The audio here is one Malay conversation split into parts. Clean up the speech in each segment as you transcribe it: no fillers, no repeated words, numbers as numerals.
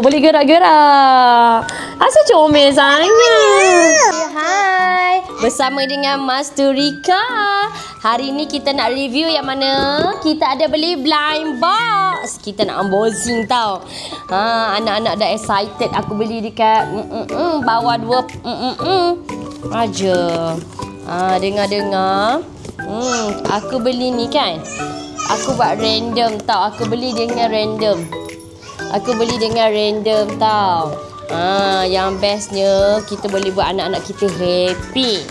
Boleh gerak-gerak. Asal comel sangat. Hai. Bersama dengan Mas Turika. Hari ni kita nak review yang mana kita ada beli blind box. Kita nak unboxing tau. Anak-anak dah excited. Aku beli dekat bawah 2 Raja. Dengar-dengar. Aku beli ni kan. Aku buat random tau. Aku beli dengan random tau. Yang bestnya kita boleh buat anak-anak kita happy.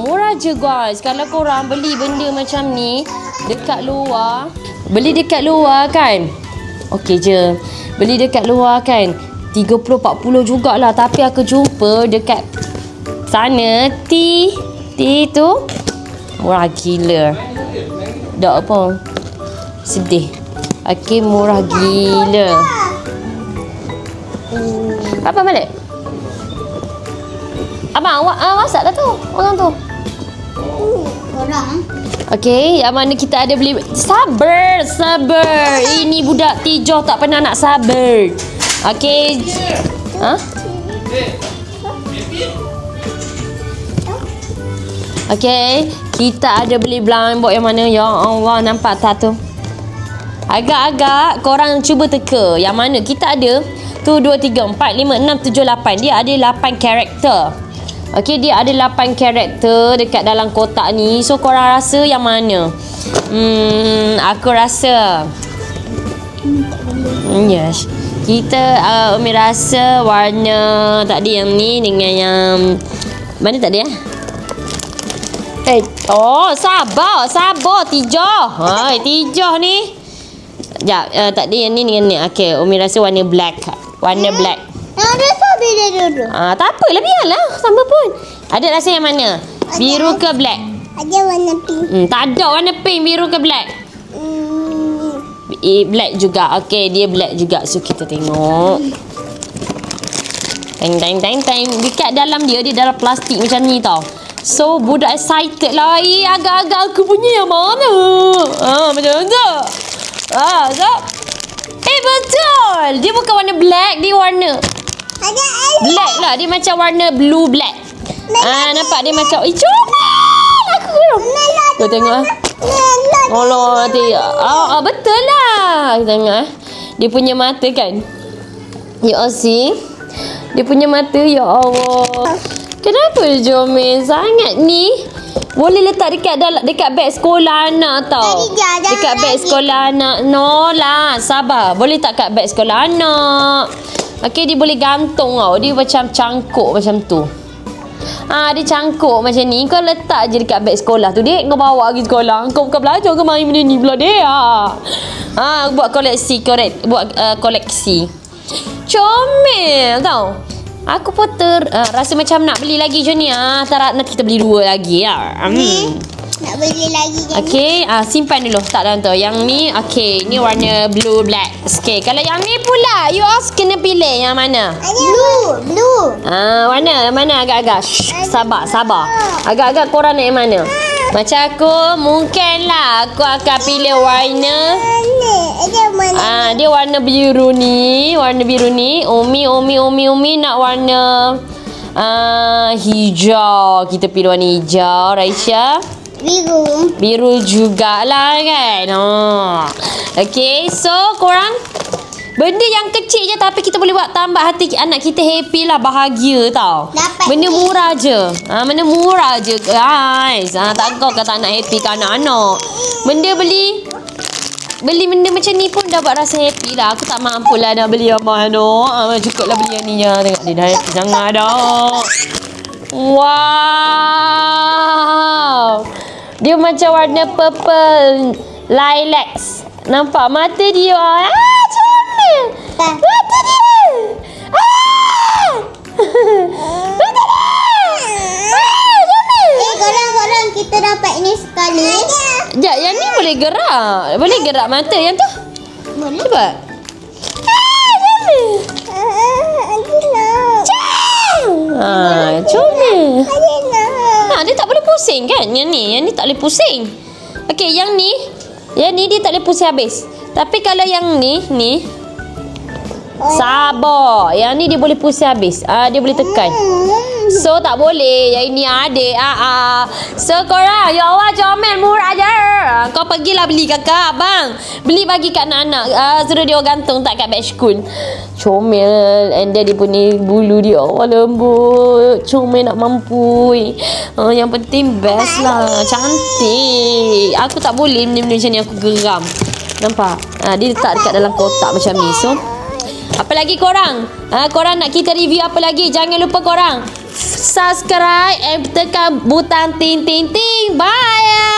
Murah je guys. Kalau korang beli benda macam ni dekat luar, beli dekat luar kan, okey je. Beli dekat luar kan 30-40 jugalah. Tapi aku jumpa dekat sana T tu murah gila. Tak apa, sedih. Okey, murah gila. Abang balik. Abang WhatsApp dah tu orang tu. Orang. Okey, yang mana kita ada beli. Sabar. Ini budak tijoh tak pernah nak sabar. Okey. Okey, kita ada beli blind box yang mana, ya Allah, nampak tak tu? Agak-agak korang cuba teka. Yang mana kita ada 1, 2, 3, 4, 5, 6, 7, 8. Dia ada 8 karakter. Okey, dia ada 8 karakter dekat dalam kotak ni. So korang rasa yang mana? Aku rasa yes. Kita Umi rasa warna tadi yang ni dengan yang mana tadi sabar tijoh. Tijoh ni. Sekejap, tadi yang ni dengan ni. Okey, Umi rasa warna black. Black. Ada sabi dia dulu. Tak apalah, biarlah. Sama pun. Ada rasa yang mana? Biru ke black? Ada warna pink. Tak ada warna pink, biru ke black? Black juga. Okey, dia black juga. So, kita tengok. Teng. Dekat dalam dia dalam plastik macam ni tau. So, budak excited lah. Agak-agak aku punya yang mana? Macam tu. Betul. Dia bukan warna black, dia warna black lah. Dia macam warna blue black. Nampak dia macam comel. Aku kau tengok. Allah nanti. Betul lah. Tengok dia punya mata kan. Ya see. Dia punya mata, ya Allah. Kenapa comel sangat ni? Boleh letak dekat beg sekolah anak tau. Dekat beg sekolah anak. No lah, sabar. Boleh tak kat beg sekolah anak. Okey, dia boleh gantung tau. Dia macam cangkuk macam tu. Dia cangkuk macam ni. Kau letak je dekat beg sekolah tu. Dek, kau bawa pergi sekolah. Kau bukan belajar ke main benda ni pula, dek. Buat koleksi. Koleksi. Comel tau. Aku pun rasa macam nak beli lagi macam ni. Nanti kita beli 2 lagi ya. Nak beli lagi kan? Okey, simpan dulu tak dalam tu. Yang ni okey, ni warna blue black. Okey, kalau yang ni pula you kena pilih yang mana? Blue. Warna mana agak-agak? Sabar. Agak-agak korang nak yang mana? Macam aku, mungkinlah aku akan pilih warna dia warna biru ni. Umi nak warna hijau. Kita pilih warna hijau. Raisya biru jugalah kan. Okay, so korang benda yang kecil je tapi kita boleh buat tambah hati anak kita happy lah, bahagia tau. Benda murah je. Benda murah je guys. Tak kau kata nak happy ke anak-anak. Beli benda macam ni pun dah buat rasa happy lah. Aku tak mampu lah nak beli apa anak. Cukup lah beli yang ni je. Tengok dia dah happy sangat dah. Wow. Dia macam warna purple lilac. Nampak mata dia. Comel. Mata dia. Mata dia. Korang kita dapat ini sekali. Sekejap, yang ni boleh gerak. Boleh gerak mata yang tu. Boleh. Cuba. Comel. Dia tak boleh pusing kan? Yang ni tak boleh pusing. Okey, yang ni dia tak boleh pusing habis. Tapi kalau yang ni Sabar. Yang ni dia boleh pusing habis. Dia boleh tekan. So tak boleh. Yang ini adik. So korang, ya Allah, comel murah je. Kau pergilah beli kakak, abang. Beli bagi kat anak-anak. Suruh dia gantung tak kat beg school. Comel. And then dia punya bulu dia, Allah, lembut. Comel nak mampu. Yang penting best lah. Cantik. Aku tak boleh benda-benda macam ni. Aku geram. Nampak? Dia letak dekat dalam kotak macam ni. So apa lagi korang? Korang nak kita review apa lagi? Jangan lupa korang subscribe and tekan butang ting ting ting. Bye.